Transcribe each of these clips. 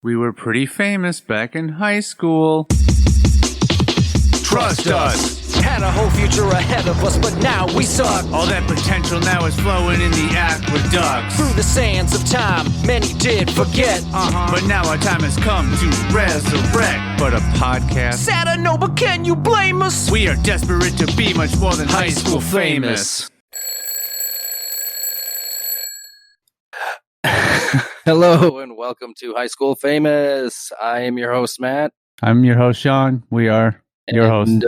We were pretty famous back in high school. Trust us! Had a whole future ahead of us, but now we suck. All that potential now is flowing in the aqueducts. Through the sands of time, many did forget. But now our time has come to resurrect. But a podcast? Sad I know, but can you blame us? We are desperate to be much more than high school famous. Hello and welcome to High School Famous. I am your host, Matt. I'm your host, Sean. We are your hosts.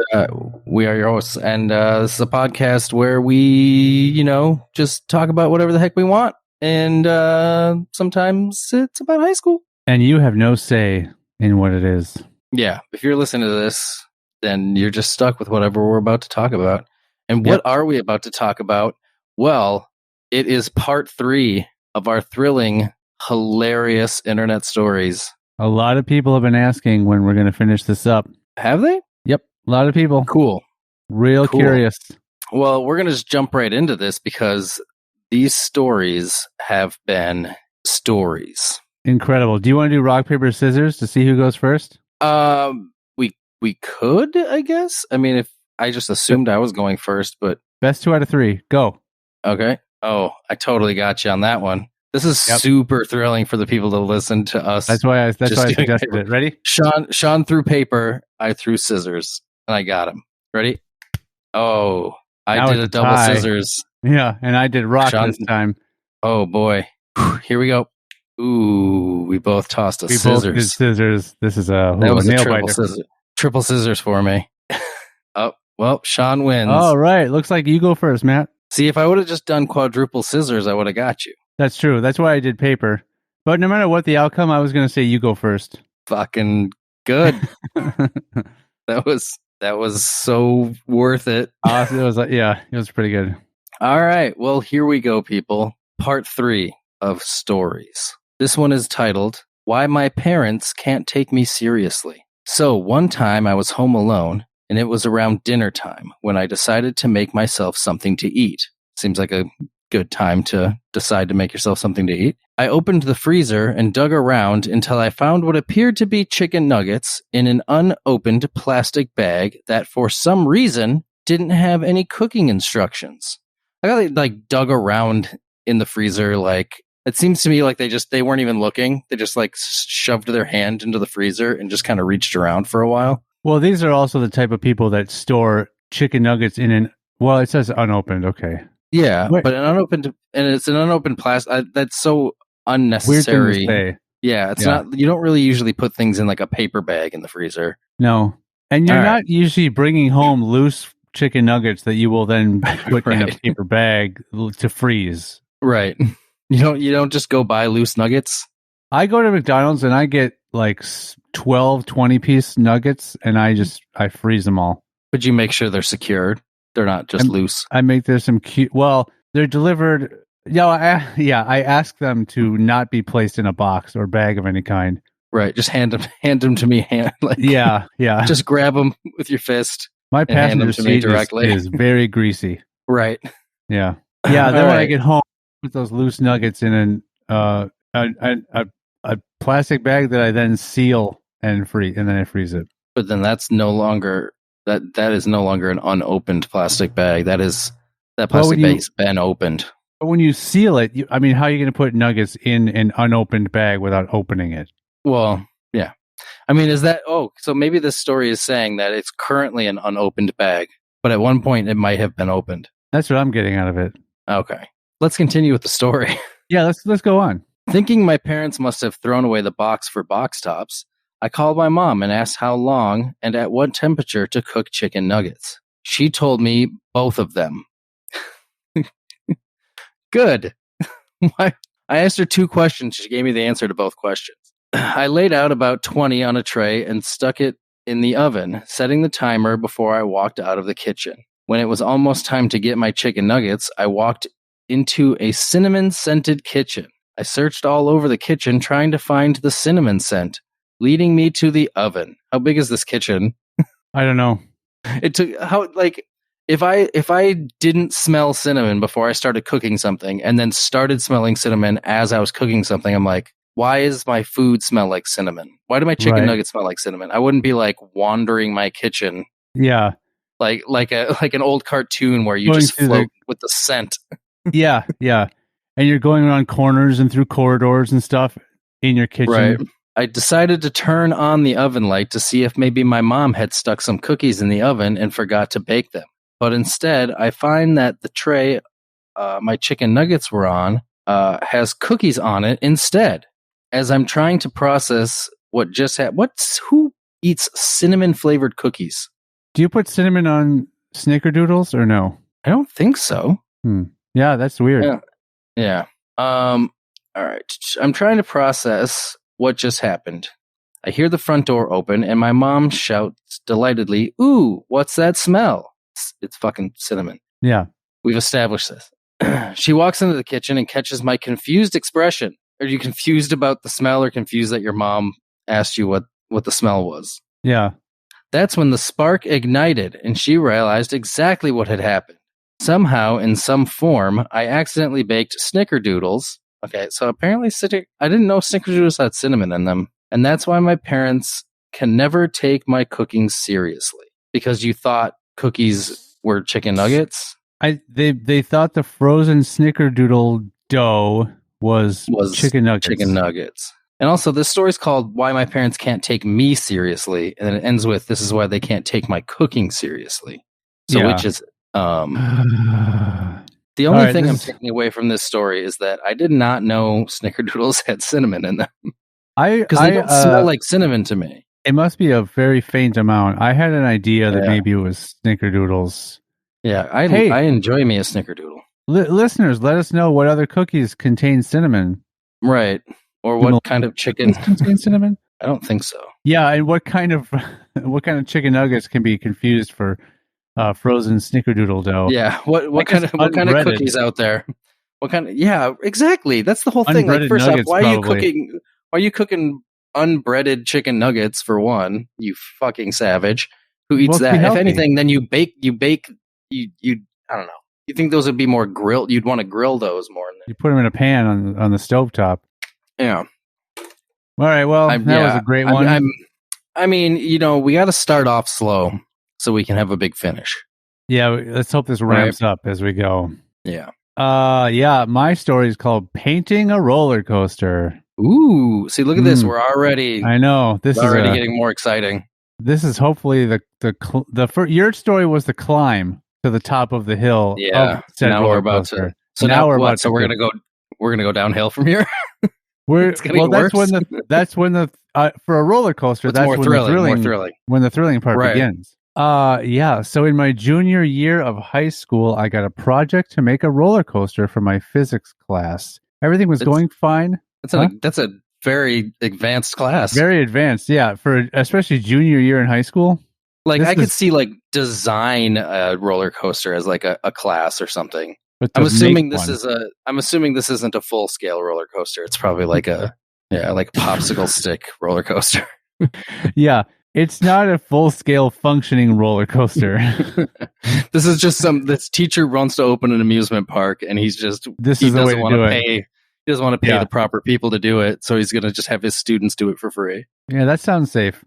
We are your hosts. And this is a podcast where we, just talk about whatever the heck we want. And sometimes it's about high school. And you have no say in what it is. Yeah. If you're listening to this, then you're just stuck with whatever we're about to talk about. And what are we about to talk about? Well, it is part 3 of our thrilling, hilarious internet stories. A lot of people have been asking when we're going to finish this up. Have they? Yep. A lot of people. Cool. Real curious. Well, we're going to just jump right into this because these stories have been stories. Incredible. Do you want to do rock, paper, scissors to see who goes first? We could, I guess. I mean, if I just assumed I was going first, but best 2 out of 3. Go. Okay. Oh, I totally got you on that one. This is super thrilling for the people to listen to us. That's why I suggested it. Ready? Sean threw paper. I threw scissors, and I got him. Ready? Oh, I did a double scissors. Yeah, and I did rock this time. Oh boy, here we go. Ooh, we both tossed scissors. Both did scissors. This is a nail biter. Triple scissors for me. Oh well, Sean wins. All right, looks like you go first, Matt. See, if I would have just done quadruple scissors, I would have got you. That's true. That's why I did paper. But no matter what the outcome, I was going to say you go first. Fucking good. That was so worth it. It was pretty good. All right. Well, here we go, people. Part 3 of stories. This one is titled, Why My Parents Can't Take Me Seriously. So one time I was home alone, and it was around dinner time when I decided to make myself something to eat. Seems like a good time to decide to make yourself something to eat. I opened the freezer and dug around until I found what appeared to be chicken nuggets in an unopened plastic bag that for some reason didn't have any cooking instructions. I got dug around in the freezer. It seems to me like they weren't even looking. They just shoved their hand into the freezer and just kind of reached around for a while. Well, these are also the type of people that store chicken nuggets it says unopened. Okay. Yeah, but it's an unopened plastic. That's so unnecessary. Weird thing to say. Yeah, it's not. You don't really usually put things in a paper bag in the freezer. No, and you're not usually bringing home loose chicken nuggets that you will then put in a paper bag to freeze. Right. You don't just go buy loose nuggets. I go to McDonald's and I get 12, 20-piece nuggets, and I freeze them all. But you make sure they're secured. They're not just loose. I make there some cute. Well, they're delivered. I ask them to not be placed in a box or bag of any kind. Right. Just hand them to me. Yeah. Just grab them with your fist. My passenger seat is very greasy. Right. Yeah. Yeah. Then when I get home, put those loose nuggets in a plastic bag that I then seal and then I freeze it. But then that's no longer. That is no longer an unopened plastic bag. That plastic bag's been opened. But when you seal it, how are you going to put nuggets in an unopened bag without opening it? Well, yeah. I mean, so maybe this story is saying that it's currently an unopened bag, but at one point it might have been opened. That's what I'm getting out of it. Okay. Let's continue with the story. Yeah, let's go on. Thinking my parents must have thrown away the box for box tops, I called my mom and asked how long and at what temperature to cook chicken nuggets. She told me both of them. Good. I asked her 2 questions. She gave me the answer to both questions. I laid out about 20 on a tray and stuck it in the oven, setting the timer before I walked out of the kitchen. When it was almost time to get my chicken nuggets, I walked into a cinnamon-scented kitchen. I searched all over the kitchen trying to find the cinnamon scent, leading me to the oven. How big is this kitchen? I don't know. It took if I didn't smell cinnamon before I started cooking something and then started smelling cinnamon as I was cooking something, I'm like, why is my food smell like cinnamon? Why do my chicken nuggets smell like cinnamon? I wouldn't be like wandering my kitchen. Yeah. Like an old cartoon where you Going just float with the scent. Yeah. And you're going around corners and through corridors and stuff in your kitchen. Right. I decided to turn on the oven light to see if maybe my mom had stuck some cookies in the oven and forgot to bake them. But instead, I find that the tray my chicken nuggets were on has cookies on it instead. As I'm trying to process what just happened, who eats cinnamon flavored cookies? Do you put cinnamon on snickerdoodles or no? I don't think so. Yeah, that's weird. Yeah. All right. I'm trying to process what just happened. I hear the front door open and my mom shouts delightedly, "Ooh, what's that smell?" It's fucking cinnamon. Yeah. We've established this. She walks into the kitchen and catches my confused expression. Are you confused about the smell or confused that your mom asked you what the smell was? Yeah. That's when the spark ignited and she realized exactly what had happened. Somehow, in some form, I accidentally baked snickerdoodles. Okay, so apparently I didn't know snickerdoodles had cinnamon in them. And that's why my parents can never take my cooking seriously. Because you thought cookies were chicken nuggets? They thought the frozen snickerdoodle dough was chicken nuggets. Chicken nuggets. And also, this story's called Why My Parents Can't Take Me Seriously. And then it ends with, this is why they can't take my cooking seriously. So which is it? The only thing I'm taking away from this story is that I did not know snickerdoodles had cinnamon in them. Because they don't smell like cinnamon to me. It must be a very faint amount. I had an idea that maybe it was snickerdoodles. Yeah, I enjoy me a snickerdoodle. Listeners, let us know what other cookies contain cinnamon. Right. Or what kind of chicken contains cinnamon? I don't think so. Yeah, and what kind of chicken nuggets can be confused for frozen snickerdoodle dough? Yeah, what kind of cookies out there? What kind of exactly. That's the whole thing. Like, first off, why are you cooking unbreaded chicken nuggets for one? You fucking savage. Who eats that? If anything, then you bake you I don't know. You think those would be more grilled? You'd want to grill those more. You put them in a pan on the stovetop. Yeah. All right. Well, that was a great one. I mean, we got to start off slow so we can have a big finish. Yeah. Let's hope this ramps up as we go. Yeah. My story is called Painting a Roller Coaster. Ooh. See, look at this. We're already. I know. This is already getting more exciting. This is hopefully your story was the climb to the top of the hill. Yeah. Now we're about to. So now we're about to. So we're gonna go downhill from here. That's when the for a roller coaster, that's when the thrilling part begins. So in my junior year of high school, I got a project to make a roller coaster for my physics class. Everything was going fine. That's a very advanced class. Very advanced, yeah, for especially junior year in high school. Like, I could see, like, design a roller coaster as like a class or something. I'm assuming this isn't a full scale roller coaster. It's probably like a popsicle stick roller coaster. Yeah, it's not a full scale functioning roller coaster. This is just this teacher wants to open an amusement park, and he doesn't want to pay the proper people to do it, so he's gonna just have his students do it for free. Yeah, that sounds safe.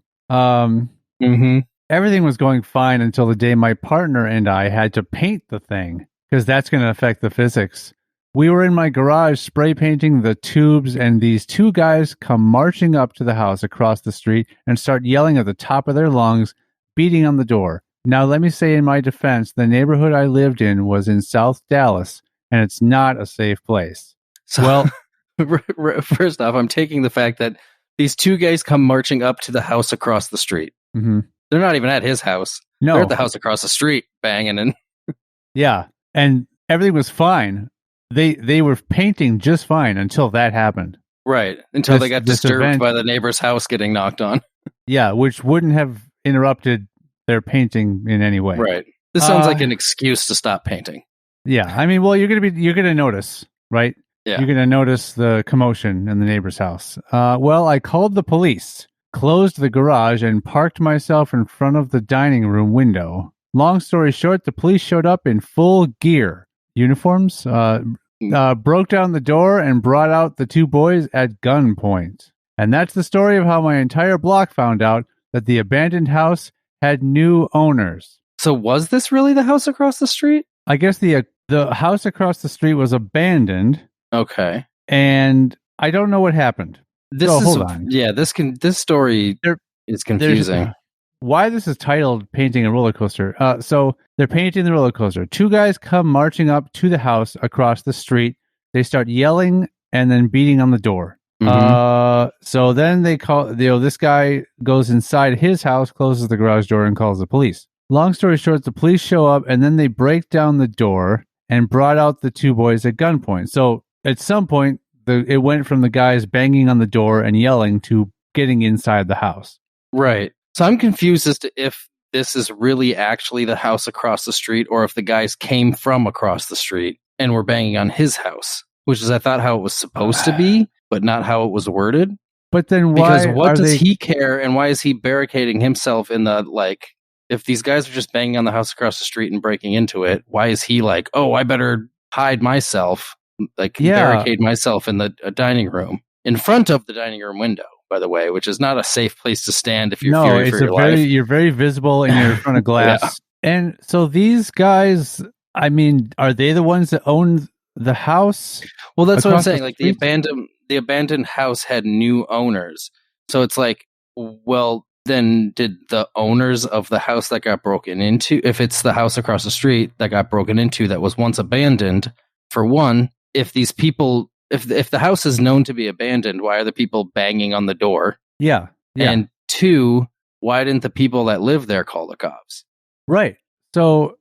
Everything was going fine until the day my partner and I had to paint the thing, because that's going to affect the physics. We were in my garage spray painting the tubes, and these two guys come marching up to the house across the street and start yelling at the top of their lungs, beating on the door. Now, let me say in my defense, the neighborhood I lived in was in South Dallas, and it's not a safe place. So, well, first off, I'm taking the fact that these two guys come marching up to the house across the street. Mm-hmm. They're not even at his house. No. They're at the house across the street, banging and. Yeah, and everything was fine. They were painting just fine until that happened. Right, until they got disturbed by the neighbor's house getting knocked on. Yeah, which wouldn't have interrupted their painting in any way. Right. This sounds like an excuse to stop painting. Yeah, I mean, well, you're gonna notice, right? Yeah. You're gonna notice the commotion in the neighbor's house. Well, I called the police, closed the garage, and parked myself in front of the dining room window. Long story short, the police showed up in full gear. Uniforms? broke down the door and brought out the two boys at gunpoint. And that's the story of how my entire block found out that the abandoned house had new owners. So was this really the house across the street? I guess the house across the street was abandoned, Okay. and I don't know what happened. Hold on. Yeah, this story is confusing. Why this is titled Painting a Roller Coaster. So they're painting the roller coaster. Two guys come marching up to the house across the street. They start yelling and then beating on the door. So then they call, this guy goes inside his house, closes the garage door, and calls the police. Long story short, the police show up and then they break down the door and brought out the two boys at gunpoint. So at some point, it went from the guys banging on the door and yelling to getting inside the house. Right. So I'm confused as to if this is really actually the house across the street or if the guys came from across the street and were banging on his house, which is, I thought, how it was supposed to be, but not how it was worded. But then why? Because what does he care, and why is he barricading himself in the, like, if these guys are just banging on the house across the street and breaking into it, why is he like, oh, I better hide myself, barricade myself in the dining room, in front of the dining room window, by the way, which is not a safe place to stand if you're fearing for your life. You're very visible and you're in front of glass. Yeah. And so these guys, I mean, are they the ones that own the house? Well, that's what I'm saying. Like, the abandoned house had new owners. So it's like, well, then did the owners of the house that got broken into, if it's the house across the street that got broken into that was once abandoned, for one, if these people, if the house is known to be abandoned, why are the people banging on the door? Yeah. And two, why didn't the people that live there call the cops? Right. So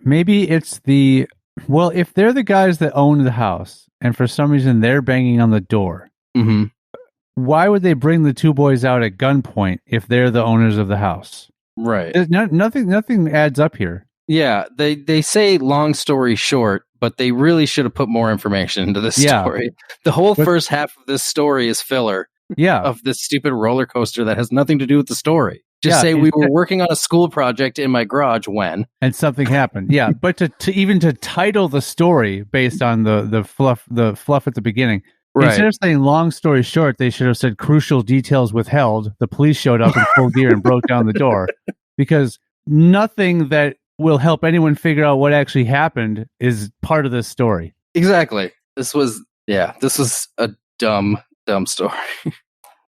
maybe it's if they're the guys that own the house and for some reason they're banging on the door, why would they bring the two boys out at gunpoint if they're the owners of the house? Right. Nothing adds up here. Yeah, they say long story short, but they really should have put more information into this story. The whole first half of this story is filler. Yeah. Of this stupid roller coaster that has nothing to do with the story. Just say we were working on a school project in my garage when, and something happened. Yeah, but to title the story based on the fluff at the beginning. Right. Instead of saying long story short, they should have said crucial details withheld. The police showed up in full gear and broke down the door, because nothing that will help anyone figure out what actually happened is part of this story. Exactly. This was a dumb story.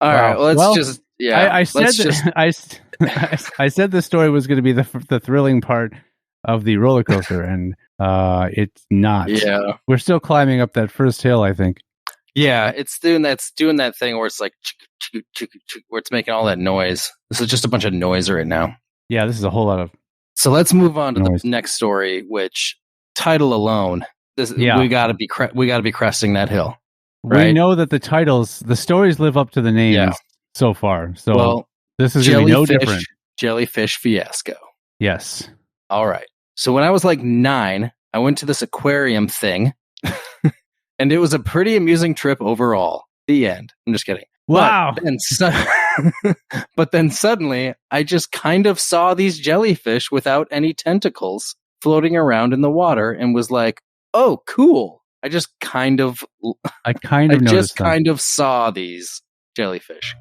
All right, let's just I said the story was going to be the thrilling part of the roller coaster, and it's not. Yeah, we're still climbing up that first hill, I think. Yeah, it's doing that thing where it's like where it's making all that noise. This is just a bunch of noise right now. Yeah, this is a whole lot of. So let's move on to the next story, which title alone, we got to be cresting that hill. Right? We know that the stories live up to the names so far. So this is going to be no different. Jellyfish fiasco. Yes. All right. So when I was like 9, I went to this aquarium thing. And it was a pretty amusing trip overall. The end. I'm just kidding. Wow. But then suddenly, I just kind of saw these jellyfish without any tentacles floating around in the water and was like, oh, cool. I kind of saw these jellyfish.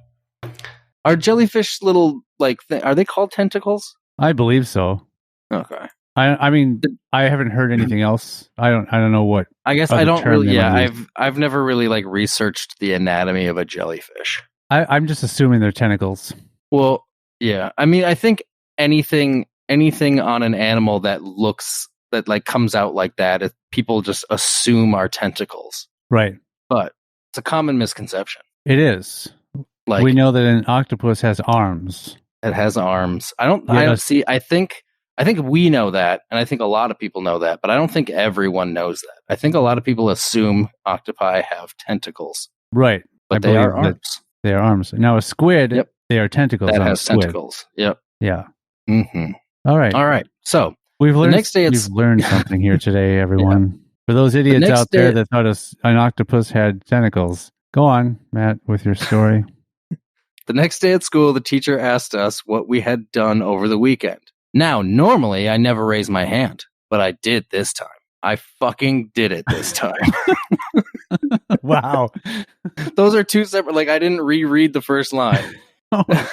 Are jellyfish little, are they called tentacles? I believe so. Okay. I mean, I haven't heard anything else. I don't know what. I guess I don't really. Yeah, I've never really researched the anatomy of a jellyfish. I'm just assuming they're tentacles. Well, yeah. I mean, I think anything on an animal that comes out like that, people just assume are tentacles. Right. But it's a common misconception. It is. We know that an octopus has arms. It has arms. I don't see. I think we know that, and I think a lot of people know that, but I don't think everyone knows that. I think a lot of people assume octopi have tentacles. Right. But they are arms. They are arms. Now a squid, they are tentacles. That has tentacles. Yep. Yeah. Mm-hmm. All right. So we've learned something here today, everyone. Yeah. For those idiots out there that thought an octopus had tentacles, go on, Matt, with your story. The next day at school, the teacher asked us what we had done over the weekend. Now, normally, I never raise my hand, but I did this time. I fucking did it this time. Wow. Those are two separate. Like I didn't reread the first line. I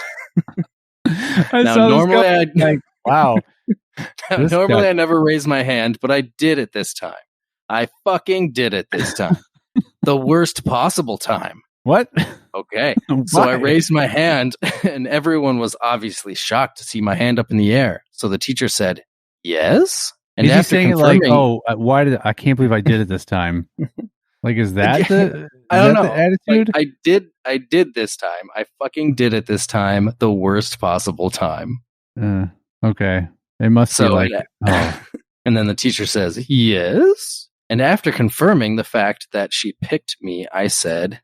Now, saw this normally guy, like, wow. This normally guy- I never raise my hand, but I did it this time. I fucking did it this time. The worst possible time. What? Okay. So I Why? raised my hand, and everyone was obviously shocked to see my hand up in the air. So the teacher said, "Yes." And Is he after saying it like, confirming, "Oh, I can't believe I did it this time"? Like, is that the? I don't know. The attitude? Like, I did this time. I fucking did it this time. The worst possible time. Okay. It must be like. Oh. And then the teacher says, "Yes." And after confirming the fact that she picked me, I said,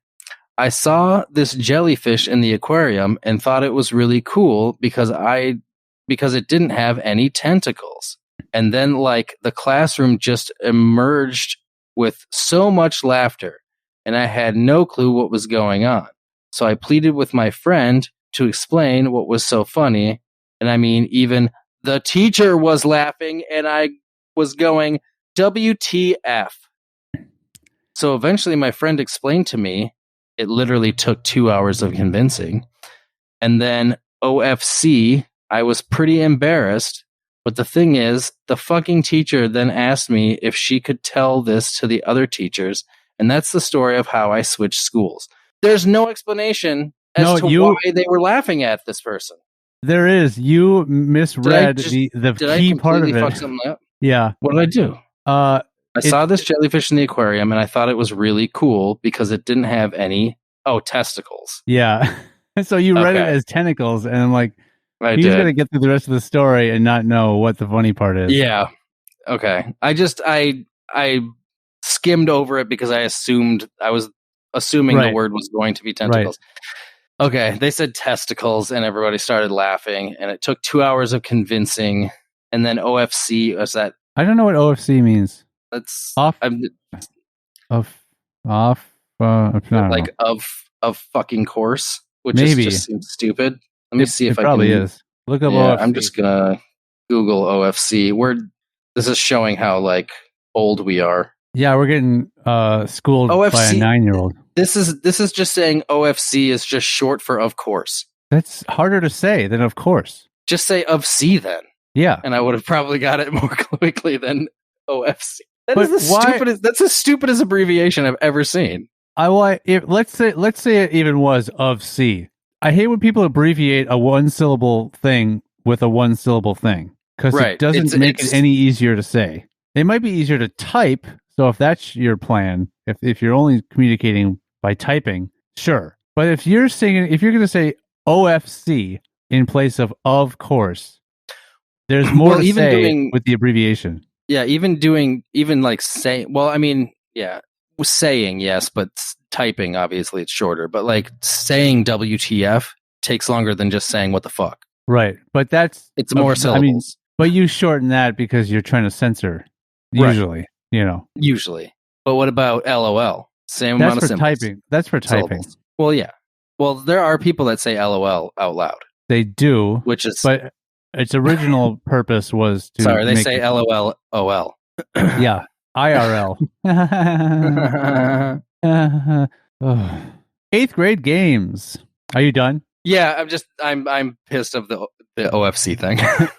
"I saw this jellyfish in the aquarium and thought it was really cool because it didn't have any tentacles." And then like the classroom just emerged with so much laughter, and I had no clue what was going on. So I pleaded with my friend to explain what was so funny. And I mean, even the teacher was laughing, and I was going, WTF. So eventually my friend explained to me, it literally took 2 hours of convincing. And then OFC, I was pretty embarrassed. But the thing is, the fucking teacher then asked me if she could tell this to the other teachers. And that's the story of how I switched schools. There's no explanation as to why they were laughing at this person. There is. You misread the key part of it. Fuck something up? Yeah. What did I do? I saw this jellyfish in the aquarium, and I thought it was really cool because it didn't have any testicles. Yeah. So you read it as tentacles, and I'm like, he's going to get through the rest of the story and not know what the funny part is. Yeah. Okay. I skimmed over it because I was assuming the word was going to be tentacles. Right. Okay. They said testicles, and everybody started laughing, and it took 2 hours of convincing. And then OFC was that. I don't know what OFC means. That's off. Like of fucking course, which just seems stupid. Let me see if I can. Probably is. Look up OFC. I'm just gonna Google OFC. This is showing how like old we are. Yeah, we're getting schooled by a 9-year-old. This is just saying OFC is just short for of course. That's harder to say than of course. Just say of C then. Yeah. And I would have probably got it more quickly than OFC. That's the stupidest abbreviation I've ever seen. Let's say it even was of C. I hate when people abbreviate a one-syllable thing with a one-syllable thing because it doesn't make it any easier to say. It might be easier to type. So if that's your plan, if you're only communicating by typing, sure. But if you're going to say OFC in place of course, there's more to say with the abbreviation. Yeah, saying yes, but typing obviously it's shorter. But like saying WTF takes longer than just saying what the fuck. Right, but it's more syllables. I mean, but you shorten that because you're trying to censor. Usually, Usually, but what about LOL? Same amount of symbols. Typing. That's for typing. Syllables. Well, yeah. Well, there are people that say LOL out loud. They do, but its original purpose was to. Sorry, they say LOL OL. Yeah, IRL. 8th grade games. Are you done? Yeah, I'm pissed of the OFC thing.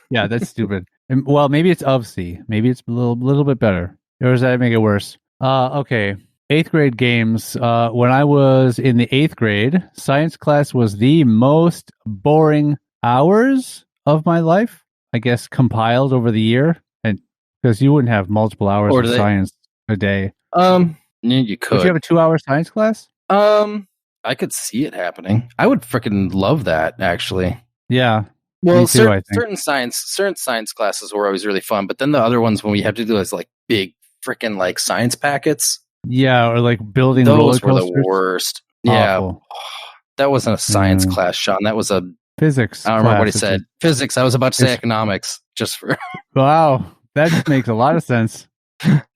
Yeah, that's stupid. Well, maybe it's of C. Maybe it's a little bit better. Or does that make it worse? Okay. 8th grade games. When I was in the 8th grade, science class was the most boring hours of my life, I guess, compiled over the year. And because you wouldn't have multiple hours of science a day. You could. Would you have a 2-hour science class? I could see it happening. I would freaking love that, actually. Yeah. Well, certain science classes were always really fun, but then the other ones when we had to do those like big freaking like science packets. Yeah, or like building those roller were the worst. Awful. Yeah, that wasn't a science class, Sean. That was a physics. I don't remember what he said. Physics. I was about to say economics, just for. Wow, that makes a lot of sense.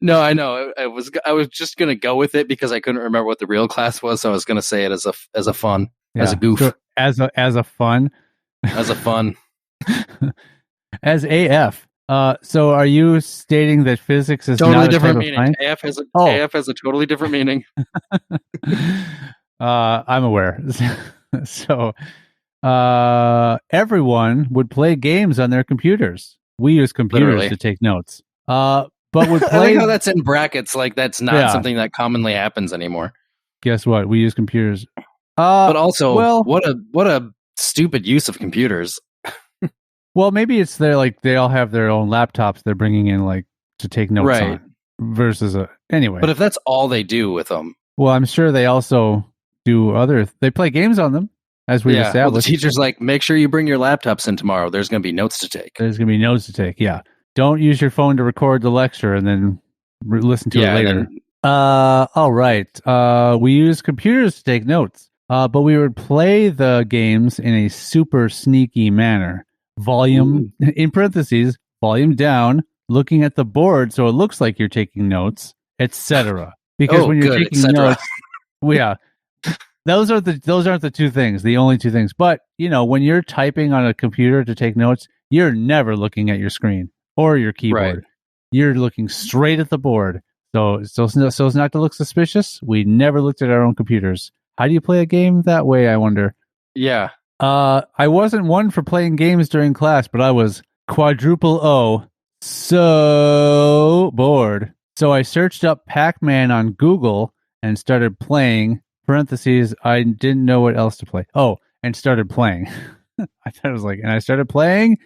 No, I know. I was just gonna go with it because I couldn't remember what the real class was, so I was gonna say it as a fun, as a goof, so as a fun, as a fun, as AF. So are you stating that physics is Totally not a different type meaning. of science? AF has a totally different meaning. I'm aware. So, everyone would play games on their computers. We use computers Literally. to take notes. But would I like play. how that's in brackets. Like that's not Yeah. something that commonly happens anymore. Guess what? We use computers. But also, well, what a stupid use of computers. well, maybe it's they all have their own laptops they're bringing in like to take notes Right. on versus anyway. But if that's all they do with them, well, I'm sure they also do they play games on them as we've well, the established. teacher's like, make sure you bring your laptops in tomorrow. There's going to be notes to take. There's going to be notes to take. Yeah. Don't use your phone to record the lecture and then listen to it later. All right. We use computers to take notes, but we would play the games in a super sneaky manner. Volume, in parentheses, volume down, looking at the board so it looks like you're taking notes, etc. Because when you're taking notes, yeah, those aren't the two things, the only two things. But, when you're typing on a computer to take notes, you're never looking at your screen or your keyboard. Right. You're looking straight at the board. So as not to look suspicious, we never looked at our own computers. How do you play a game that way, I wonder? Yeah. I wasn't one for playing games during class, but I was quadruple O, so bored. So I searched up Pac-Man on Google and started playing. Parentheses, I didn't know what else to play. Oh, and started playing. I thought it was like, and I started playing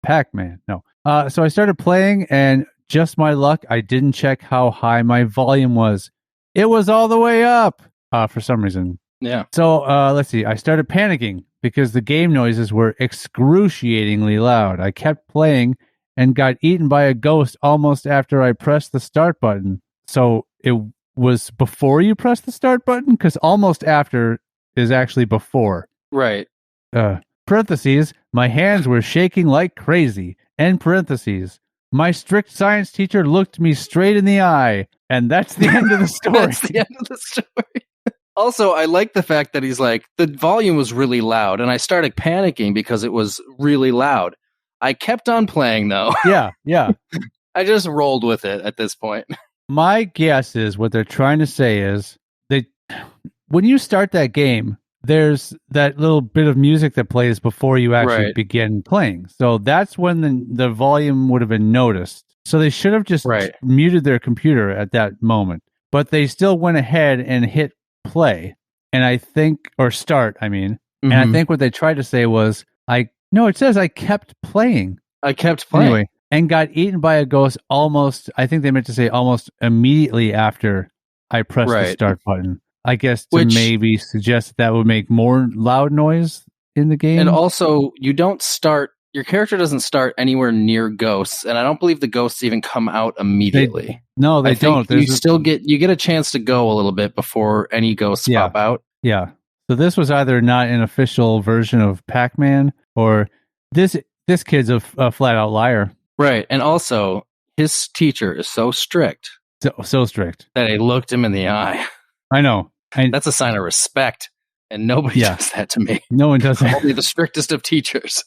Pac-Man. No. So I started playing, and just my luck, I didn't check how high my volume was. It was all the way up for some reason. Yeah. So let's see. I started panicking because the game noises were excruciatingly loud. I kept playing and got eaten by a ghost almost after I pressed the start button. So it was before you press the start button? Because almost after is actually before. Right. Parentheses, my hands were shaking like crazy. End parentheses. My strict science teacher looked me straight in the eye. And that's the end of the story. That's the end of the story. Also, I like the fact that he's like, the volume was really loud, and I started panicking because it was really loud. I kept on playing, though. Yeah. I just rolled with it at this point. My guess is what they're trying to say is that when you start that game, there's that little bit of music that plays before you actually begin playing. So that's when the volume would have been noticed. So they should have just muted their computer at that moment. But they still went ahead and hit play, and I think, or start, I mean. Mm-hmm. And I think what they tried to say was, it says I kept playing. I kept playing. Anyway, and got eaten by a ghost almost, I think they meant to say almost immediately after I pressed the start button. I guess to maybe suggest that would make more loud noise in the game. And also, your character doesn't start anywhere near ghosts, and I don't believe the ghosts even come out immediately. They don't. You get a chance to go a little bit before any ghosts pop out. Yeah. So this was either not an official version of Pac-Man, or this kid's a flat out liar. Right. And also, his teacher is so strict. So strict. That he looked him in the eye. I know. That's a sign of respect. And nobody does that to me. No one does that. Only the strictest of teachers.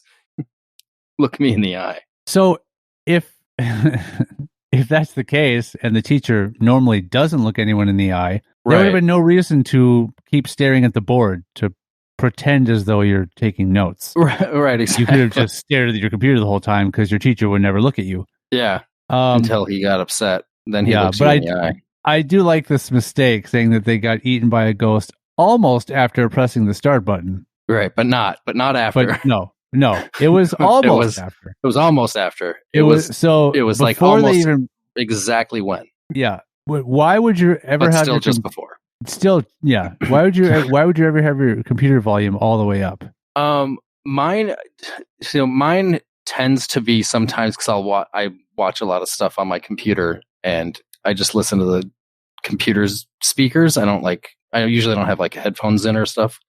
Look me in the eye. So if that's the case, and the teacher normally doesn't look anyone in the eye, there would have been no reason to keep staring at the board to pretend as though you're taking notes. Right, exactly. You could have just stared at your computer the whole time because your teacher would never look at you. Yeah, until he got upset. Then he looks you in the eye. I do like this mistake, saying that they got eaten by a ghost almost after pressing the start button. Right, but not after. But no, it was almost after. It was almost after. It was like almost exactly when. Yeah. Why would you ever have still just before? Still, yeah. Why would you ever have your computer volume all the way up? Mine tends to be sometimes because I watch a lot of stuff on my computer and I just listen to the computer's speakers. I usually don't have like headphones in or stuff.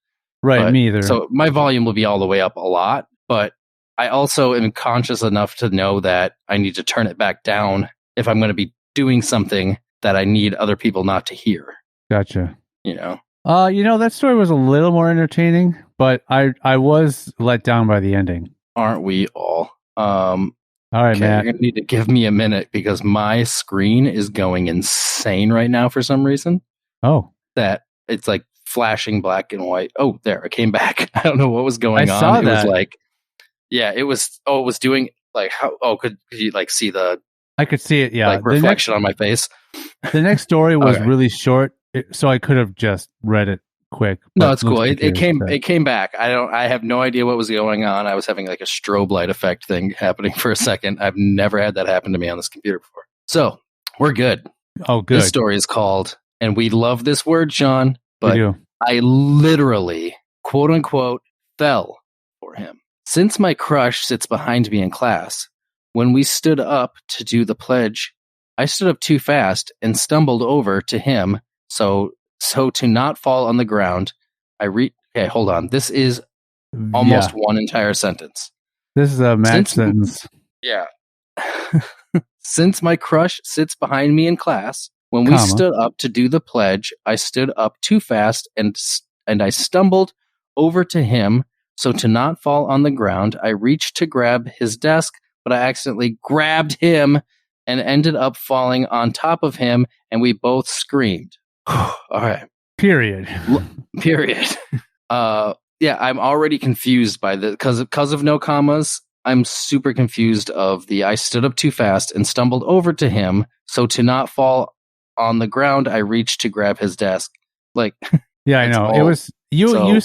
Right, me either. So my volume will be all the way up a lot, but I also am conscious enough to know that I need to turn it back down if I'm going to be doing something that I need other people not to hear. Gotcha. That story was a little more entertaining, but I was let down by the ending. Aren't we all? All right, Okay, Matt. you're gonna need to give me a minute because my screen is going insane right now for some reason. Oh, That it's like flashing black and white. Oh, there, it came back. I don't know what was going I on. saw It was that. like, yeah, it was. Oh, it was doing like how? Oh, could you like see the I could see it. Yeah, like reflection on my face? the next story was Okay. really short, so I could have just read it quick. No, but it's cool. looks like It came. yours, It came back. I have no idea what was going on. I was having like a strobe light effect thing happening for a second. I've never had that happen to me on this computer before. So we're good. Oh, good. This story is called, and we love this word, Sean, We but do. I literally, quote unquote, fell for him. Since my crush sits behind me in class, when we stood up to do the pledge, I stood up too fast and stumbled over to him. So to not fall on the ground, okay, hold on. This is almost one entire sentence. This is a match sentence. Yeah. Since my crush sits behind me in class, when we stood up to do the pledge, I stood up too fast and I stumbled over to him. So to not fall on the ground, I reached to grab his desk, but I accidentally grabbed him and ended up falling on top of him, and we both screamed. All right. Period. Period. Yeah, I'm already confused by the because of no commas. I'm super confused of the I stood up too fast and stumbled over to him. So to not fall on the ground, I reached to grab his desk. Like, yeah, I know. It was you. So, you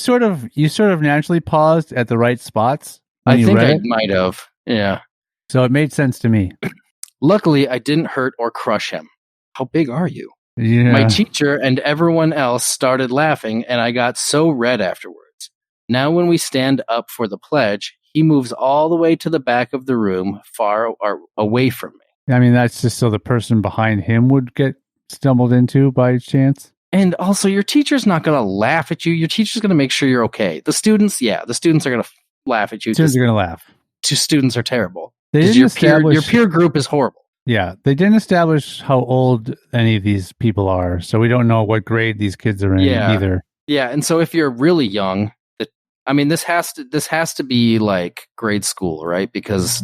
sort of naturally paused at the right spots. I think I might have. Yeah. So it made sense to me. Luckily, I didn't hurt or crush him. How big are you? Yeah. My teacher and everyone else started laughing, and I got so red afterwards. Now, when we stand up for the pledge, he moves all the way to the back of the room, far or away from me. I mean, that's just so the person behind him would get stumbled into by chance. And also, your teacher's not going to laugh at you. Your teacher's going to make sure you're okay. The students are going to laugh at you. Students are going to laugh. Students are terrible. Your peer group is horrible. Yeah, they didn't establish how old any of these people are, so we don't know what grade these kids are in either. Yeah, and so if you're really young, this has to be like grade school, right? Because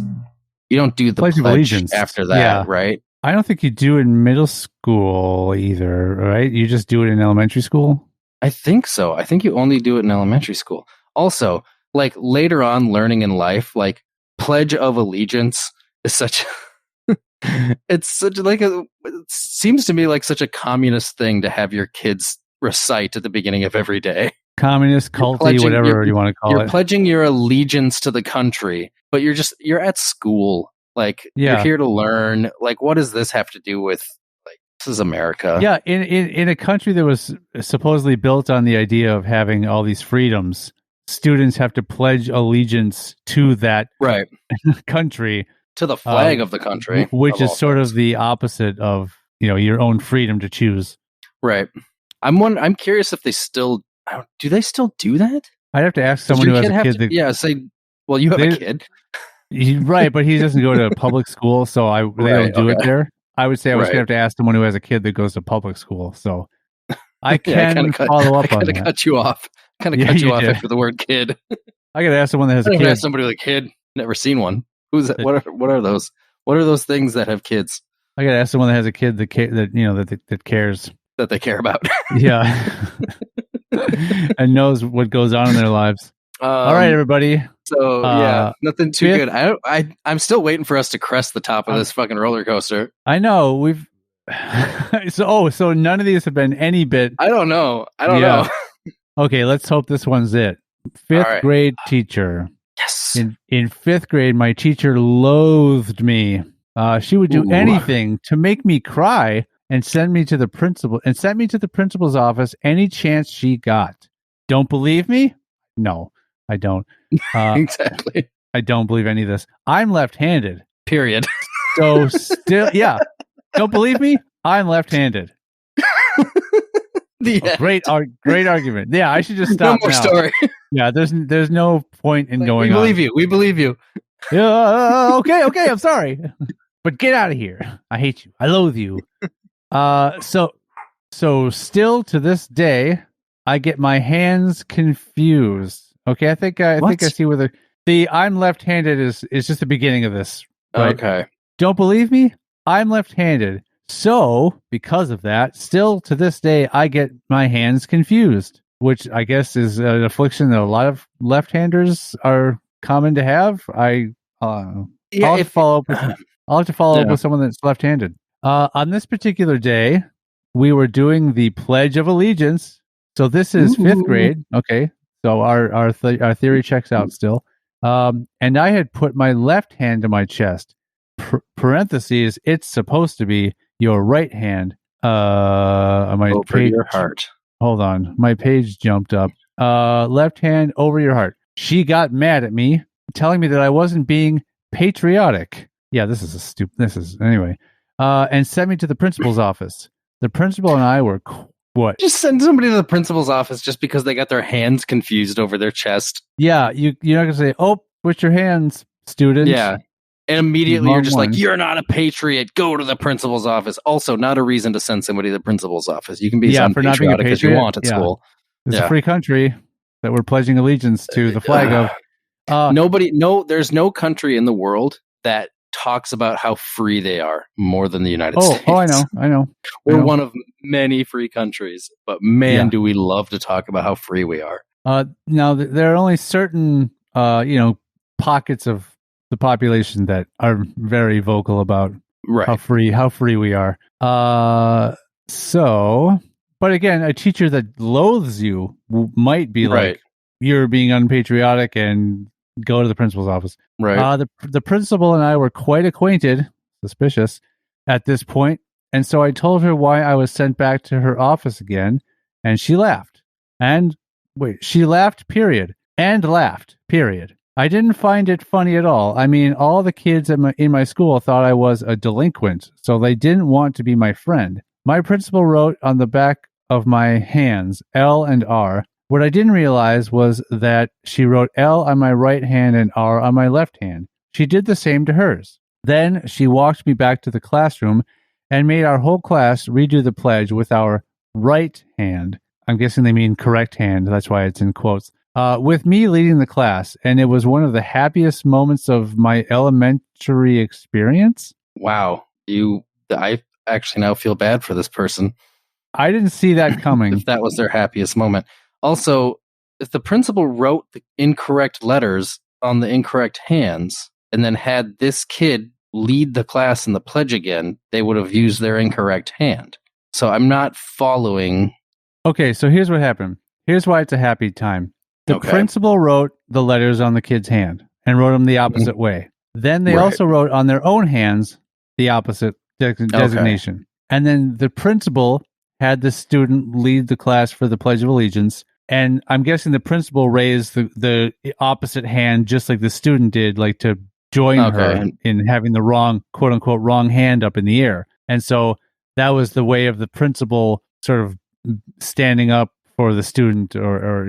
you don't do the pledge after that, right? I don't think you do it in middle school either, right? You just do it in elementary school? I think so. I think you only do it in elementary school. Also, like later on learning in life, like Pledge of Allegiance is such it seems to me like such a communist thing to have your kids recite at the beginning of every day. Communist, culty, whatever you want to call it. You're pledging your allegiance to the country, but you're at school. Like, you're here to learn. Like, what does this have to do with, like, this is America? Yeah, in a country that was supposedly built on the idea of having all these freedoms, students have to pledge allegiance to that country. To the flag of the country. Which is sort of the opposite of, your own freedom to choose. Right. I'm curious if they still... Do they still do that? I'd have to ask someone who has a kid. Say, well, you have a kid. Right, but he doesn't go to public school, so they don't do it there. I would say I was going to have to ask someone who has a kid that goes to public school, so I can follow up on that. I cut you off. Cut you off after the word kid. I got to ask someone that has a kid. Ask somebody with a kid. Never seen one. Who's that? What are those? What are those things that have kids? I got to ask someone that has a kid that cares. That they care about. Yeah. And knows what goes on in their lives. All right, everybody. So nothing too good. I'm still waiting for us to crest the top of this fucking roller coaster. I know we've. So none of these have been any bit. I don't know. Okay, let's hope this one's it. Fifth grade teacher. Yes. In fifth grade, my teacher loathed me. She would do anything to make me cry and sent me to the principal's office any chance she got. Don't believe me? No, I don't. Exactly. I don't believe any of this. I'm left-handed. Period. So still, yeah. Don't believe me? I'm left-handed. Great argument. Yeah, I should just stop. No more now. Story. Yeah, there's no point in going on. We believe you. Yeah, okay, I'm sorry. But get out of here. I hate you. I loathe you. So still to this day, I get my hands confused. Okay, I think I see where the I'm left-handed is just the beginning of this Right. Okay. Don't believe me? I'm left-handed. So, because of that, still to this day, I get my hands confused, which I guess is an affliction that a lot of left-handers are common to have. I'll have to follow up with I'll have to follow up Yeah. with someone that's left-handed. On this particular day, we were doing the Pledge of Allegiance. So this is fifth grade. Okay, so our theory checks out still. And I had put my left hand to my chest. Parentheses. It's supposed to be your right hand. My Over page. your heart. Hold on, my page jumped up. Left hand over your heart. She got mad at me, telling me that I wasn't being patriotic. Yeah, this is anyway. And sent me to the principal's office. The principal and I were what? Just send somebody to the principal's office just because they got their hands confused over their chest. Yeah, you're not gonna say, "Oh, put your hands, student." Yeah. And immediately Wrong you're just one. like, you're not a patriot. Go to the principal's office. Also, not a reason to send somebody to the principal's office. You can be as for not being a unpatriotic as you patriot. want at school. It's Yeah. a free country that we're pledging allegiance to the flag of. There's no country in the world that talks about how free they are more than the United States. Oh, I know. We're one of many free countries, but man, Yeah. do we love to talk about how free we are. Now there are only certain, pockets of the population that are very vocal about Right. how free we are. But again, a teacher that loathes you might be Right. like, you're being unpatriotic and go to the principal's office. Right. The principal and I were quite acquainted, suspicious, at this point, and so I told her why I was sent back to her office again, and she laughed. She laughed, period. And laughed, period. I didn't find it funny at all. I mean, all the kids in my school thought I was a delinquent, so they didn't want to be my friend. My principal wrote on the back of my hands, L and R. What I didn't realize was that she wrote L on my right hand and R on my left hand. She did the same to hers. Then she walked me back to the classroom and made our whole class redo the pledge with our right hand. I'm guessing they mean correct hand. That's why it's in quotes. With me leading the class, and it was one of the happiest moments of my elementary experience. Wow. I actually now feel bad for this person. I didn't see that coming. If that was their happiest moment. Also, if the principal wrote the incorrect letters on the incorrect hands and then had this kid lead the class in the pledge again, they would have used their incorrect hand. So I'm not following. Okay, so here's what happened. Here's why it's a happy time. The principal wrote the letters on the kid's hand and wrote them the opposite way. Then they also wrote on their own hands the opposite designation. And then the principal had the student lead the class for the Pledge of Allegiance. And I'm guessing the principal raised the opposite hand just like the student did, like to join her in having the wrong, quote unquote, wrong hand up in the air. And so that was the way of the principal sort of standing up for the student or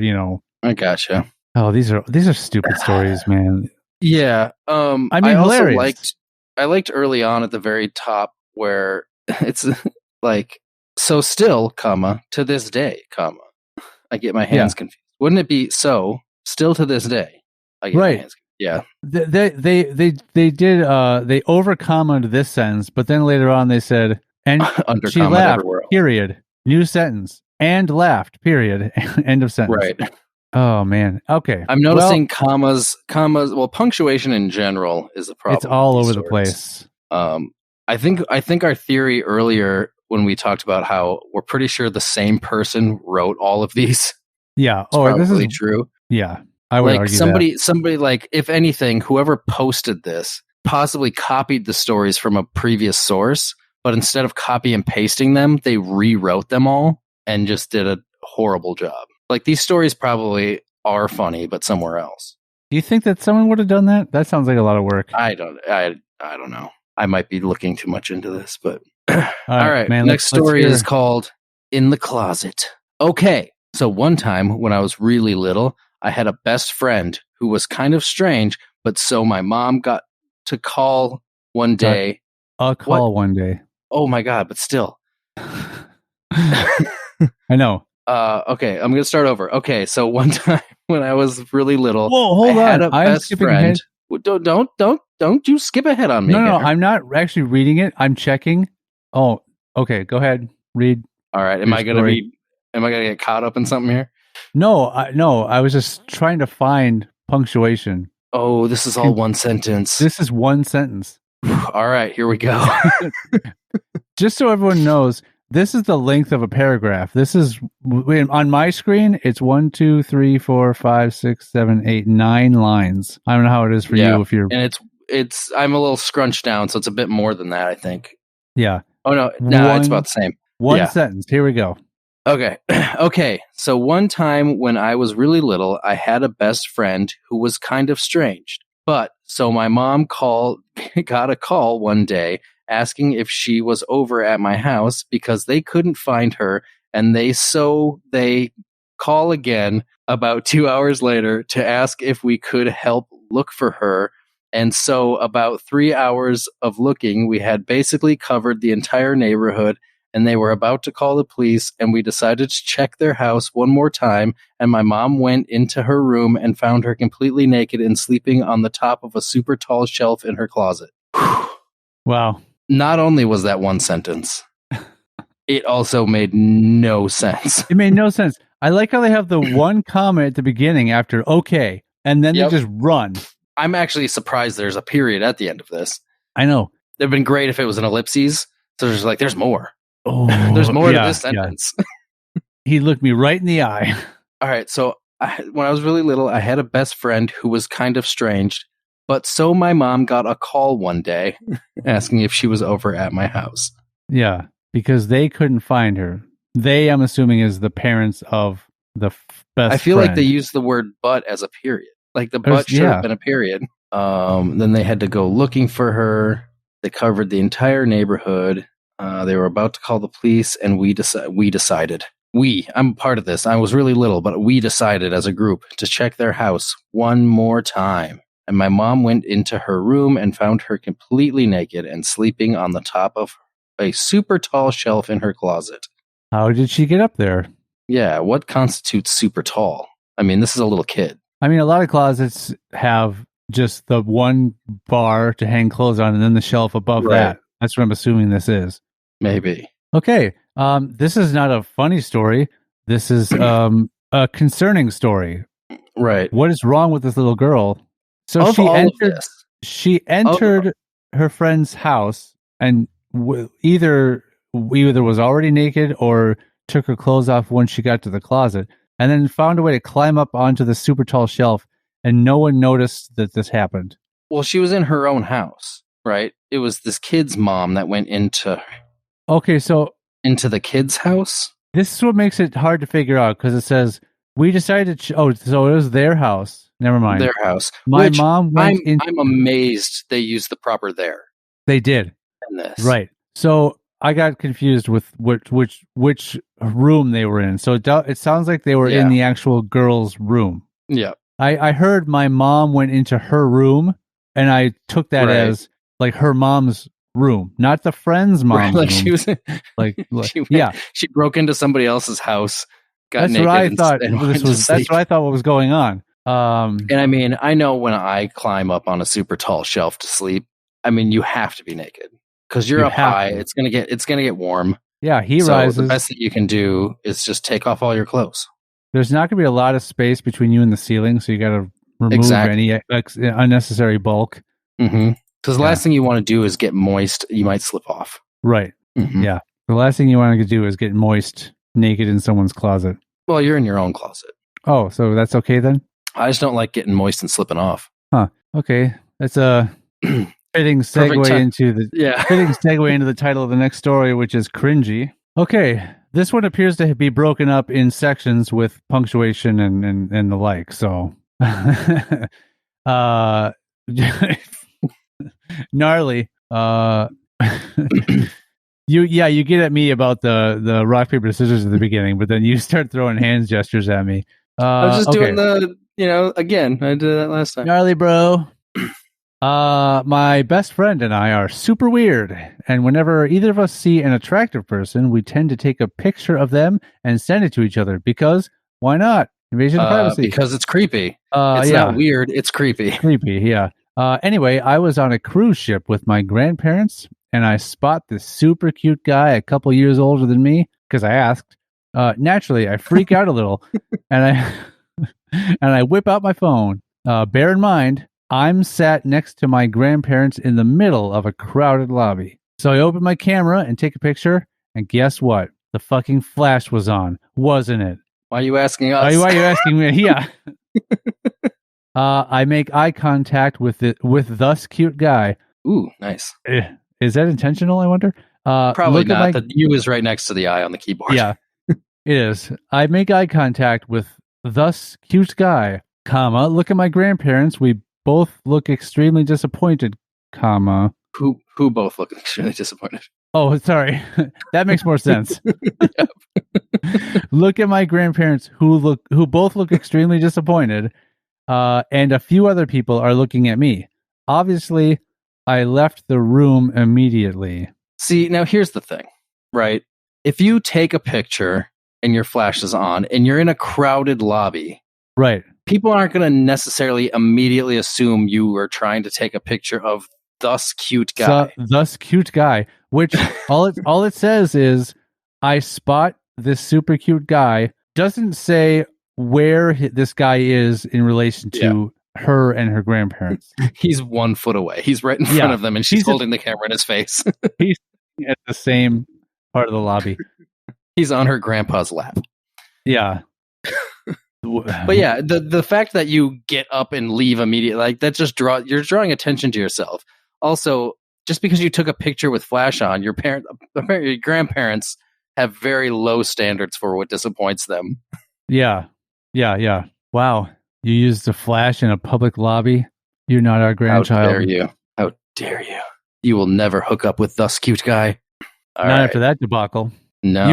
I gotcha. Oh, these are stupid stories, man. Yeah. I mean, hilarious. I liked early on at the very top where it's like, so still, to this day, I get my hands confused. Wouldn't it be so still to this day? I get my hands confused. Yeah. They overcommented this sentence, but then later on they said, and she laughed, period. New sentence. And laughed, period. End of sentence. Right. Oh man. Okay. I'm noticing commas. Well, punctuation in general is a problem. It's all over the place. I think our theory earlier when we talked about how we're pretty sure the same person wrote all of these. Yeah. This is true. Yeah. I would argue somebody like, if anything, whoever posted this possibly copied the stories from a previous source, but instead of copy and pasting them, they rewrote them all and just did a horrible job. Like, these stories probably are funny, but somewhere else. Do you think that someone would have done that? That sounds like a lot of work. I don't know. I might be looking too much into this, but all right. Man, next story is called In the Closet. Okay. So one time when I was really little, I had a best friend who was kind of strange, but so my mom got to call one day. One day. Oh my God, but still. I know. Okay, I'm gonna start over. Okay, so one time when I was really little, I had a best friend Don't you skip ahead on me. No, here. I'm not actually reading it. I'm checking. Oh, okay. Go ahead. Read. All right. Am I gonna get caught up in something here? No. I was just trying to find punctuation. Oh, this is all one sentence. This is one sentence. All right, here we go. Just so everyone knows, this is the length of a paragraph. This is on my screen. It's 1, 2, 3, 4, 5, 6, 7, 8, 9 lines. I don't know how it is for you if you're. And it's. I'm a little scrunched down, so it's a bit more than that, I think. Yeah. Oh no, it's about the same. One sentence. Here we go. Okay. Okay. So one time when I was really little, I had a best friend who was kind of strange. But so my mom got a call one day asking if she was over at my house because they couldn't find her, and they call again about 2 hours later to ask if we could help look for her. And so about 3 hours of looking, we had basically covered the entire neighborhood, and they were about to call the police, and we decided to check their house one more time, and my mom went into her room and found her completely naked and sleeping on the top of a super tall shelf in her closet. Wow. Not only was that one sentence, it also made no sense. It made no sense. I like how they have the one comment at the beginning after okay, and then they just run. I'm actually surprised there's a period at the end of this. I know. It'd been great if it was an ellipses. So there's there's more. Oh, there's more to this sentence. Yeah. He looked me right in the eye. All right. So when I was really little, I had a best friend who was kind of strange. But so my mom got a call one day asking if she was over at my house. Yeah, because they couldn't find her. They, I'm assuming, is the parents of the best I feel friend. like they used the word but as a period. Like the but should have been a period. Then they had to go looking for her. They covered the entire neighborhood. They were about to call the police, and we decided. I'm part of this. I was really little, but we decided as a group to check their house one more time. And my mom went into her room and found her completely naked and sleeping on the top of a super tall shelf in her closet. How did she get up there? Yeah, what constitutes super tall? I mean, this is a little kid. I mean, a lot of closets have just the one bar to hang clothes on and then the shelf above that. That's what I'm assuming this is. Maybe. Okay. This is not a funny story. This is a concerning story. Right. What is wrong with this little girl? So she entered her friend's house and either was already naked or took her clothes off when she got to the closet, and then found a way to climb up onto the super tall shelf, and no one noticed that this happened. Well, she was in her own house, right? It was this kid's mom that went into the kid's house. This is what makes it hard to figure out, because it says we decided. So it was their house. Never mind. Their house. My mom went I'm amazed they used the proper there. They did. In this. Right. So I got confused with which room they were in. So it sounds like they were in the actual girl's room. Yeah. I heard my mom went into her room, and I took that as like her mom's room, not the friend's mom's room. She was she broke into somebody else's house. Got That's naked what I thought. That's what I thought what was going on. And I mean, I know when I climb up on a super tall shelf to sleep, I mean, you have to be naked because you're up high. It's gonna get warm. Yeah, so rises. The best that you can do is just take off all your clothes. There's not gonna be a lot of space between you and the ceiling, so you got to remove any unnecessary bulk. Mm-hmm. Because the last thing you want to do is get moist. You might slip off. Right. Mm-hmm. Yeah. The last thing you want to do is get moist naked in someone's closet. Well, you're in your own closet. Oh, so that's okay then? I just don't like getting moist and slipping off. Huh. Okay. That's a fitting segue into the title of the next story, which is cringy. Okay. This one appears to be broken up in sections with punctuation and the like. So gnarly. You get at me about the rock paper scissors at the beginning, but then you start throwing hands gestures at me. I was just doing again, I did that last time. Gnarly, bro. My best friend and I are super weird, and whenever either of us see an attractive person, we tend to take a picture of them and send it to each other because why not? Invasion of privacy. Because it's creepy. It's not weird, it's creepy. Creepy, yeah. Anyway, I was on a cruise ship with my grandparents, and I spot this super cute guy a couple years older than me because I asked. Naturally, I freak out a little, and I and I whip out my phone. Bear in mind, I'm sat next to my grandparents in the middle of a crowded lobby. So I open my camera and take a picture, and guess what? The fucking flash was on, wasn't it? Why are you asking us? Why are you asking me? Yeah. I make eye contact with thus cute guy. Ooh, nice. Is that intentional, I wonder? Probably not. The U is right next to the I on the keyboard. Yeah, it is. I make eye contact with thus cute guy, comma, look at my grandparents. We both look extremely disappointed, comma. Who both look extremely disappointed. Oh, sorry. That makes more sense. Look at my grandparents who both look extremely disappointed. And a few other people are looking at me. Obviously, I left the room immediately. See, now here's the thing, right? If you take a picture and your flash is on and you're in a crowded lobby, right? People aren't going to necessarily immediately assume you are trying to take a picture of thus cute guy. Thus cute guy, which all it says is, I spot this super cute guy. Doesn't say where this guy is in relation to her and her grandparents. He's 1 foot away. He's right in front of them, and she's holding the camera in his face. He's at the same part of the lobby. He's on her grandpa's lap. Yeah. But yeah, the fact that you get up and leave immediately, like that just you're drawing attention to yourself. Also, just because you took a picture with flash on, your grandparents have very low standards for what disappoints them. Yeah. Wow. You used a flash in a public lobby? You're not our grandchild. How dare you? How dare you? You will never hook up with thus cute guy. Not after that debacle. No,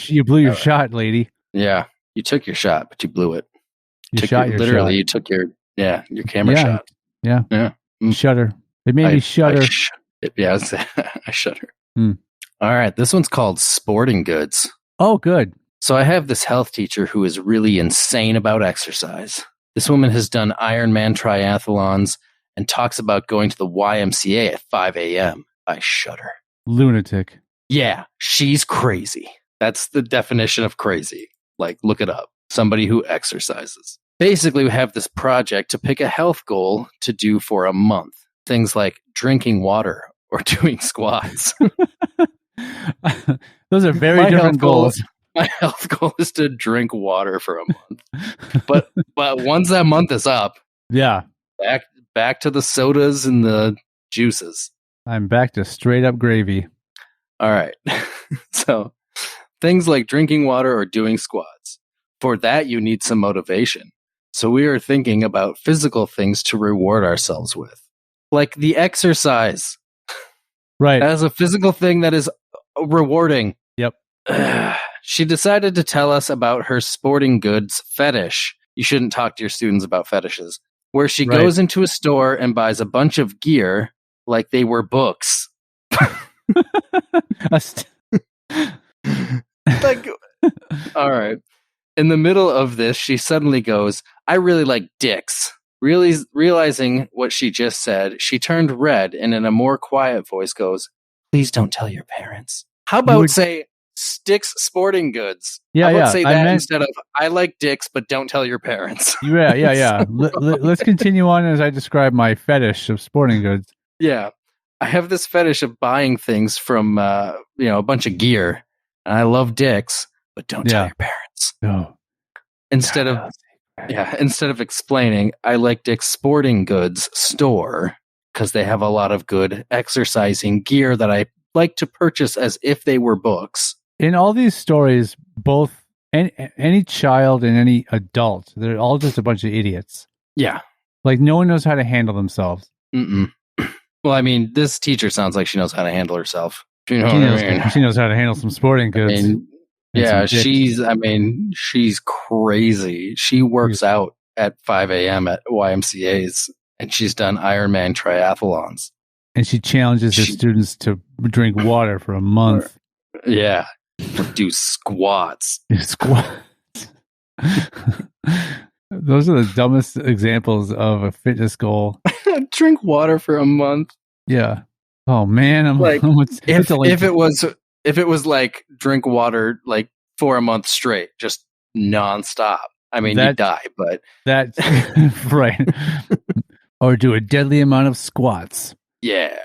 you blew your shot, lady. Yeah. You took your shot, but you blew it. You took your camera shot. Yeah. Shudder. It made me shudder. I shudder. All right. This one's called Sporting Goods. Oh, good. So I have this health teacher who is really insane about exercise. This woman has done Ironman triathlons and talks about going to the YMCA at 5 a.m. I shudder. Lunatic. Yeah, she's crazy. That's the definition of crazy. Like, look it up. Somebody who exercises. Basically, we have this project to pick a health goal to do for a month. Things like drinking water or doing squats. Those are very different goals. My health goal is to drink water for a month. But once that month is up, back to the sodas and the juices. I'm back to straight up gravy. All right. So things like drinking water or doing squats. For that, you need some motivation. So we are thinking about physical things to reward ourselves with, like the exercise. Right. As a physical thing that is rewarding. Yep. She decided to tell us about her sporting goods fetish. You shouldn't talk to your students about fetishes. Where she goes into a store and buys a bunch of gear like they were books. Like, all right. In the middle of this, she suddenly goes, I really like dicks. Really realizing what she just said, she turned red and in a more quiet voice goes, please don't tell your parents. How about say Sticks Sporting Goods? Yeah, How about say that instead of I like dicks, but don't tell your parents. Yeah. Let's continue on as I describe my fetish of sporting goods. Yeah. I have this fetish of buying things from, a bunch of gear. And I love dicks, but don't tell your parents. Oh. Instead of explaining, I like Dick's Sporting Goods store because they have a lot of good exercising gear that I like to purchase as if they were books. In all these stories, both any child and any adult, they're all just a bunch of idiots. Yeah. Like no one knows how to handle themselves. Mm-mm. Well, I mean, this teacher sounds like she knows how to handle herself. You know what I mean? She knows how to handle some sporting goods. She's crazy. She works out at 5 a.m. at YMCAs, and she's done Ironman triathlons. And she challenges her students to drink water for a month. Yeah. Do squats. Squats. Those are the dumbest examples of a fitness goal. Drink water for a month. Yeah. Oh man, Like, it's if it was like drink water like for a month straight, just nonstop. I mean, you die, but that's right. Or do a deadly amount of squats. Yeah.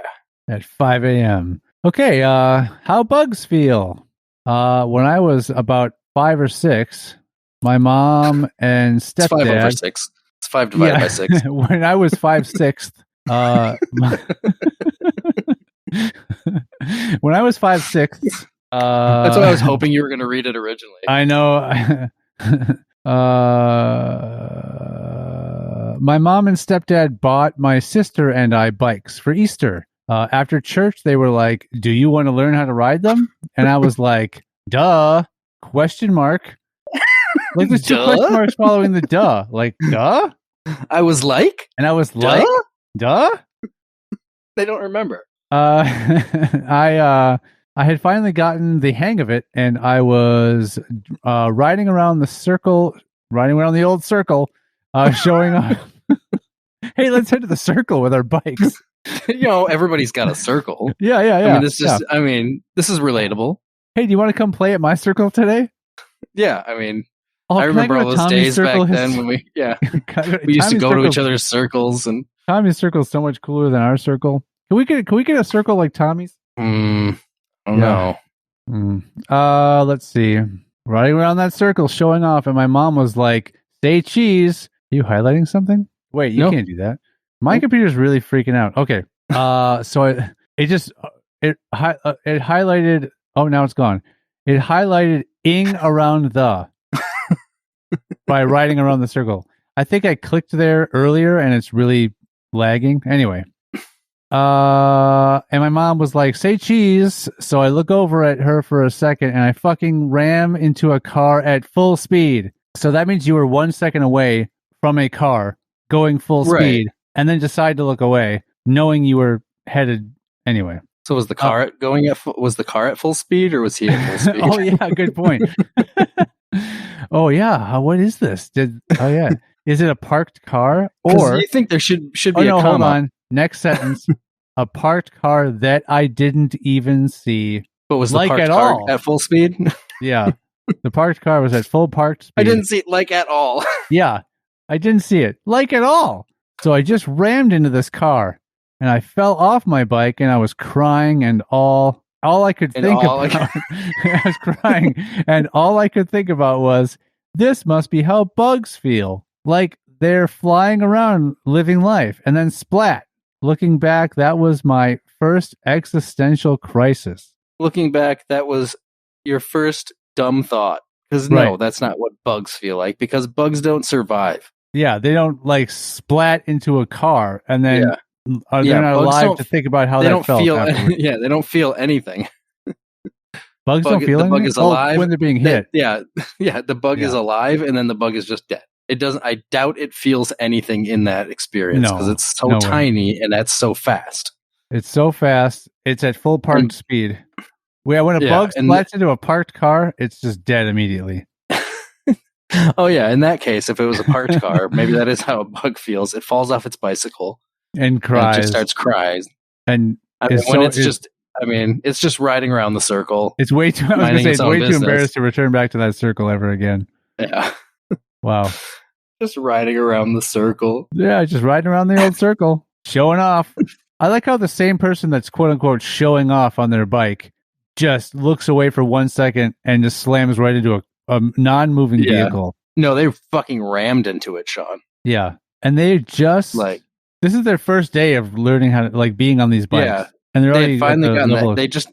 At 5 a.m. Okay, how bugs feel? When I was about 5 or 6, my mom and stepdad. It's 5 over 6. It's 5 divided by 6. When I was 5/6, when I was 5/6, that's why I was hoping you were going to read it originally. I know. My mom and stepdad bought my sister and I bikes for Easter. After church, they were like, "Do you want to learn how to ride them?" And I was like, "Duh?" Question mark. Like there's two question marks following the duh. Like, duh? I was like? And I was like, duh? They don't remember. I had finally gotten the hang of it, and I was riding around the old circle, showing off. Hey, let's head to the circle with our bikes. Everybody's got a circle. Yeah. I mean, this is relatable. Hey, do you want to come play at my circle today? Yeah, I mean, I remember all those days back then when we used to go to each other's circles, and Tommy's circle is so much cooler than our circle. Can we get a circle like Tommy's? I don't know. Let's see. Riding around that circle, showing off, and my mom was like, "Say cheese." Are you highlighting something? Wait, you can't do that. My computer's really freaking out. Okay. So it highlighted. Oh, now it's gone. It highlighted "ing around the" by riding around the circle. I think I clicked there earlier, and it's really lagging. Anyway. And my mom was like, "Say cheese." So I look over at her for a second, and I fucking ram into a car at full speed. So that means you were 1 second away from a car going full speed, and then decide to look away, knowing you were headed anyway. So was the car at full speed, or was he at full speed? Oh yeah, good point. Oh yeah, what is this? Is it a parked car, or you think there should be a comma? Hold on. Next sentence. A parked car that I didn't even see. But was the parked car at full speed? Yeah. The parked car was at full parked speed. I didn't see it at all. Yeah. I didn't see it at all. So I just rammed into this car, and I fell off my bike, and I was crying, and all I could think about I was crying, and all I could think about was, this must be how bugs feel. Like they're flying around living life, and then splat. Looking back, that was my first existential crisis. Looking back, that was your first dumb thought. Because no, that's not what bugs feel like, because bugs don't survive. Yeah, they don't like splat into a car and then they're not alive to think about how they that don't felt. They don't feel anything. Bugs don't feel anything? The bug is alive. When they're being hit. The bug is alive, and then the bug is just dead. It doesn't. I doubt it feels anything in that experience because it's so tiny and that's so fast. It's so fast. It's at full parked speed. When a bug splats into a parked car, it's just dead immediately. Oh yeah, in that case, if it was a parked car, maybe that is how a bug feels. It falls off its bicycle and cries. And it just starts crying. And it's just riding around the circle. It's way too. I was going to say it's way too embarrassed to return back to that circle ever again. Yeah. Wow. Just riding around the circle. Yeah, just riding around the old circle, showing off. I like how the same person that's quote unquote showing off on their bike just looks away for 1 second and just slams right into a non-moving vehicle. No, they fucking rammed into it, Sean. Yeah. And they just this is their first day of learning how to being on these bikes. Yeah. And they're already finally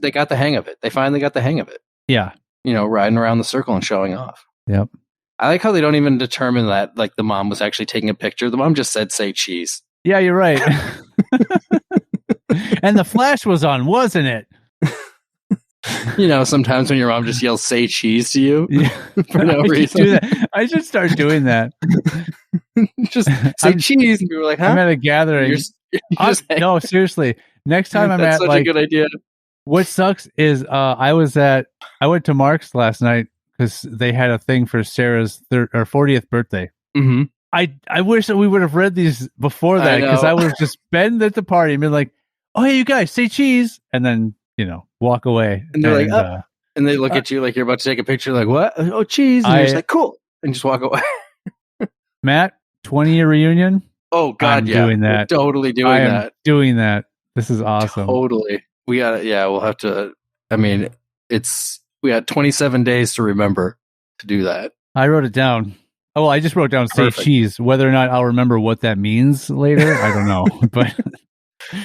they got the hang of it. They finally got the hang of it. Yeah. Riding around the circle and showing off. Yep. I like how they don't even determine that the mom was actually taking a picture. The mom just said, "Say cheese." Yeah, you're right. And the flash was on, wasn't it? Sometimes when your mom just yells "say cheese" to you for no reason. Do that. I should start doing that. Just say cheese, and people were like, "Huh?" I'm at a gathering. No, seriously. Next time I'm at such a good idea. What sucks is I went to Mark's last night because they had a thing for Sarah's 40th birthday. Mm-hmm. I wish that we would have read these before that, because I would have just been at the party and been like, "Oh, hey, you guys, say cheese," and then walk away. And they're like, oh. And they look at you like you're about to take a picture. Like, what? Oh, cheese! And you're just like, cool, and just walk away. Matt, 20-year reunion. Oh God, doing that. We're totally doing that. Doing that. This is awesome. Totally. We got. Yeah, we'll have to. I mean, we got 27 days to remember to do that. I wrote it down. Oh, well, I just wrote down say cheese. Whether or not I'll remember what that means later, I don't know. But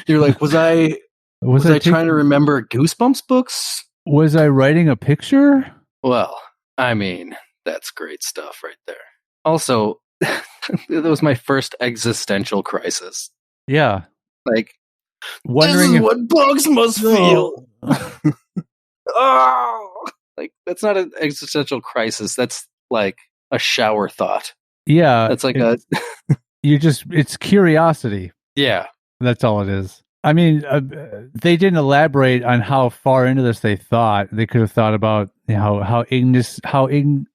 you're like, was I trying to remember Goosebumps books? Was I writing a picture? Well, I mean, that's great stuff right there. Also, that was my first existential crisis. Yeah. Like, wondering this is what bugs must feel. Oh, like, that's not an existential crisis. That's like a shower thought. Yeah. That's like it's curiosity. Yeah. That's all it is. I mean, they didn't elaborate on how far into this they thought. They could have thought about how insignificant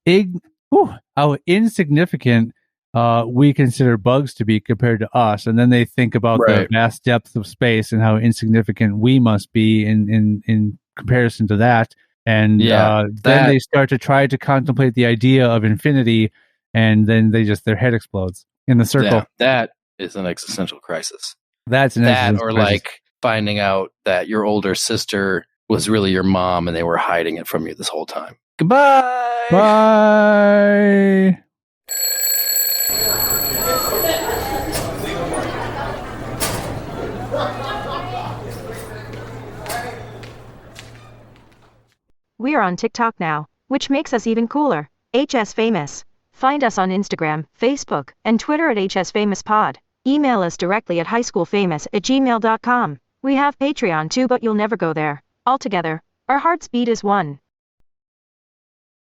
we consider bugs to be compared to us, and then they think about the vast depths of space and how insignificant we must be in comparison to that. And then they start to try to contemplate the idea of infinity, and then their head explodes in the circle. Yeah, that is an existential crisis. That's an existential or crisis. Like finding out that your older sister was really your mom and they were hiding it from you this whole time. Goodbye. Bye. We are on TikTok now, which makes us even cooler. HS Famous. Find us on Instagram, Facebook, and Twitter at HSFamousPod. Email us directly at highschoolfamous@gmail.com. We have Patreon too, but you'll never go there. Altogether, our hearts beat as one.